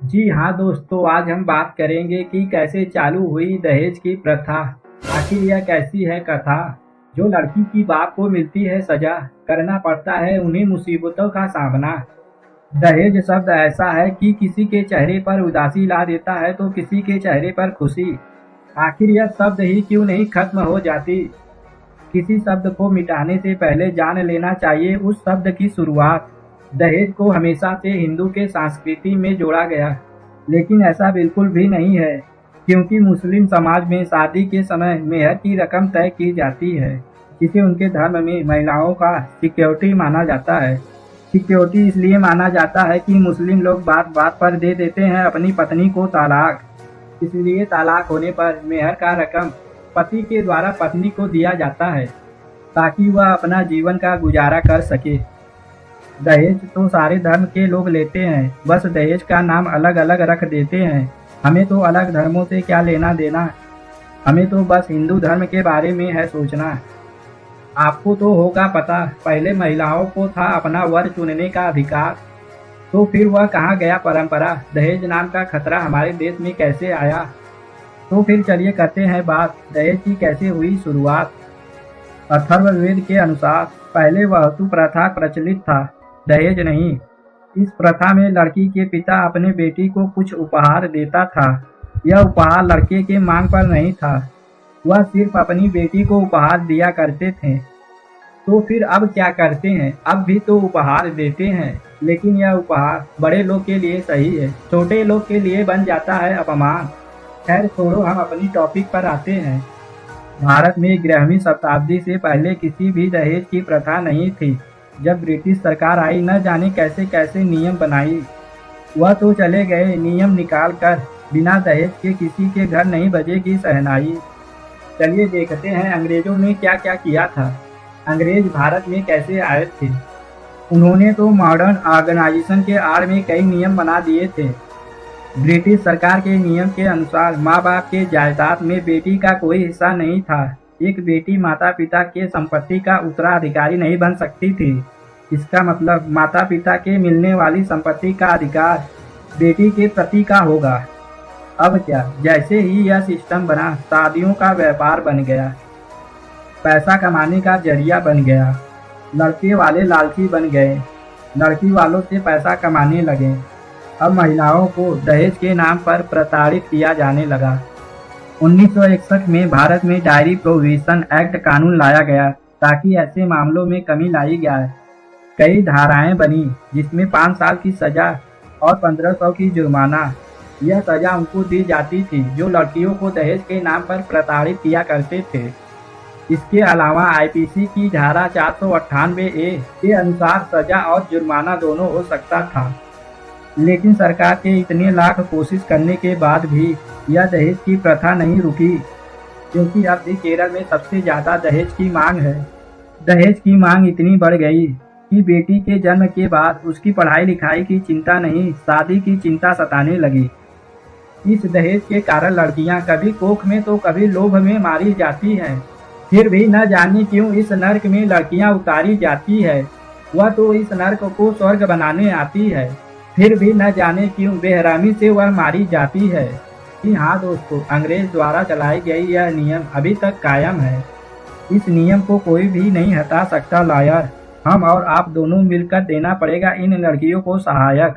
जी हाँ दोस्तों, आज हम बात करेंगे कि कैसे चालू हुई दहेज की प्रथा। आखिर यह कैसी है कथा। जो लड़की की बाप को मिलती है सजा, करना पड़ता है उन्हें मुसीबतों का सामना। दहेज शब्द ऐसा है कि किसी के चेहरे पर उदासी ला देता है तो किसी के चेहरे पर खुशी। आखिर यह शब्द ही क्यों नहीं खत्म हो जाती। किसी शब्द को मिटाने से पहले जान लेना चाहिए उस शब्द की शुरुआत। दहेज को हमेशा से हिंदू के संस्कृति में जोड़ा गया, लेकिन ऐसा बिल्कुल भी नहीं है, क्योंकि मुस्लिम समाज में शादी के समय मेहर की रकम तय की जाती है, जिसे उनके धर्म में महिलाओं का सिक्योरिटी माना जाता है। सिक्योरिटी इसलिए माना जाता है कि मुस्लिम लोग बात बात पर दे देते हैं अपनी पत्नी को तलाक। इसलिए तलाक होने पर मेहर का रकम पति के द्वारा पत्नी को दिया जाता है, ताकि वह अपना जीवन का गुजारा कर सके। दहेज तो सारे धर्म के लोग लेते हैं, बस दहेज का नाम अलग अलग रख देते हैं। हमें तो अलग धर्मों से क्या लेना देना, हमें तो बस हिंदू धर्म के बारे में है सोचना। आपको तो होगा पता, पहले महिलाओं को था अपना वर चुनने का अधिकार, तो फिर वह कहाँ गया परंपरा। दहेज नाम का खतरा हमारे देश में कैसे आया। तो फिर चलिए करते हैं बात, दहेज की कैसे हुई शुरुआत। अथर्ववेद के अनुसार पहले वहतु प्रथा प्रचलित था, दहेज नहीं। इस प्रथा में लड़की के पिता अपने बेटी को कुछ उपहार देता था। यह उपहार लड़के के मांग पर नहीं था, वह सिर्फ अपनी बेटी को उपहार दिया करते थे। तो फिर अब क्या करते हैं, अब भी तो उपहार देते हैं, लेकिन यह उपहार बड़े लोग के लिए सही है, छोटे लोग के लिए बन जाता है अपमान। खैर छोड़ो, हम अपनी टॉपिक पर आते हैं। भारत में 11वीं शताब्दी से पहले किसी भी दहेज की प्रथा नहीं थी। जब ब्रिटिश सरकार आई, न जाने कैसे कैसे नियम बनाई। वह तो चले गए नियम निकाल कर, बिना दहेज के किसी के घर नहीं बजेगी शहनाई। चलिए देखते हैं अंग्रेजों ने क्या क्या किया था। अंग्रेज भारत में कैसे आए थे। उन्होंने तो मॉडर्न ऑर्गेनाइजेशन के आड़ में कई नियम बना दिए थे। ब्रिटिश सरकार के नियम के अनुसार माँ बाप के जायदाद में बेटी का कोई हिस्सा नहीं था। एक बेटी माता पिता के संपत्ति का उत्तराधिकारी नहीं बन सकती थी। इसका मतलब माता पिता के मिलने वाली संपत्ति का अधिकार बेटी के प्रति का होगा। अब क्या, जैसे ही यह सिस्टम बना, शादियों का व्यापार बन गया, पैसा कमाने का जरिया बन गया। लड़के वाले लालची बन गए, लड़की वालों से पैसा कमाने लगे। अब महिलाओं को दहेज के नाम पर प्रताड़ित किया जाने लगा। 1961 में भारत में डायरी प्रोहिबिशन एक्ट कानून लाया गया, ताकि ऐसे मामलों में कमी लाई जाए। कई धाराएं बनी, जिसमें 5 साल की सजा और 1500 की जुर्माना। यह सजा उनको दी जाती थी जो लड़कियों को दहेज के नाम पर प्रताड़ित किया करते थे। इसके अलावा आईपीसी की धारा 498A के अनुसार सजा और जुर्माना दोनों हो सकता था। लेकिन सरकार के इतने लाख कोशिश करने के बाद भी यह दहेज की प्रथा नहीं रुकी, क्योंकि अब भी केरल में सबसे ज़्यादा दहेज की मांग है। दहेज की मांग इतनी बढ़ गई कि बेटी के जन्म के बाद उसकी पढ़ाई लिखाई की चिंता नहीं, शादी की चिंता सताने लगी। इस दहेज के कारण लड़कियां कभी कोख में तो कभी लोभ में मारी जाती हैं। फिर भी न जाने क्यों इस नर्क में लड़कियां उतारी जाती है। वह तो इस नर्क को स्वर्ग बनाने आती है, फिर भी न जाने क्यों बेहरामी से वह मारी जाती है। कि हाँ दोस्तों, अंग्रेज द्वारा चलाई गई यह नियम अभी तक कायम है। इस नियम को कोई भी नहीं हटा सकता लॉयर। हम और आप दोनों मिलकर देना पड़ेगा इन लड़कियों को सहायक।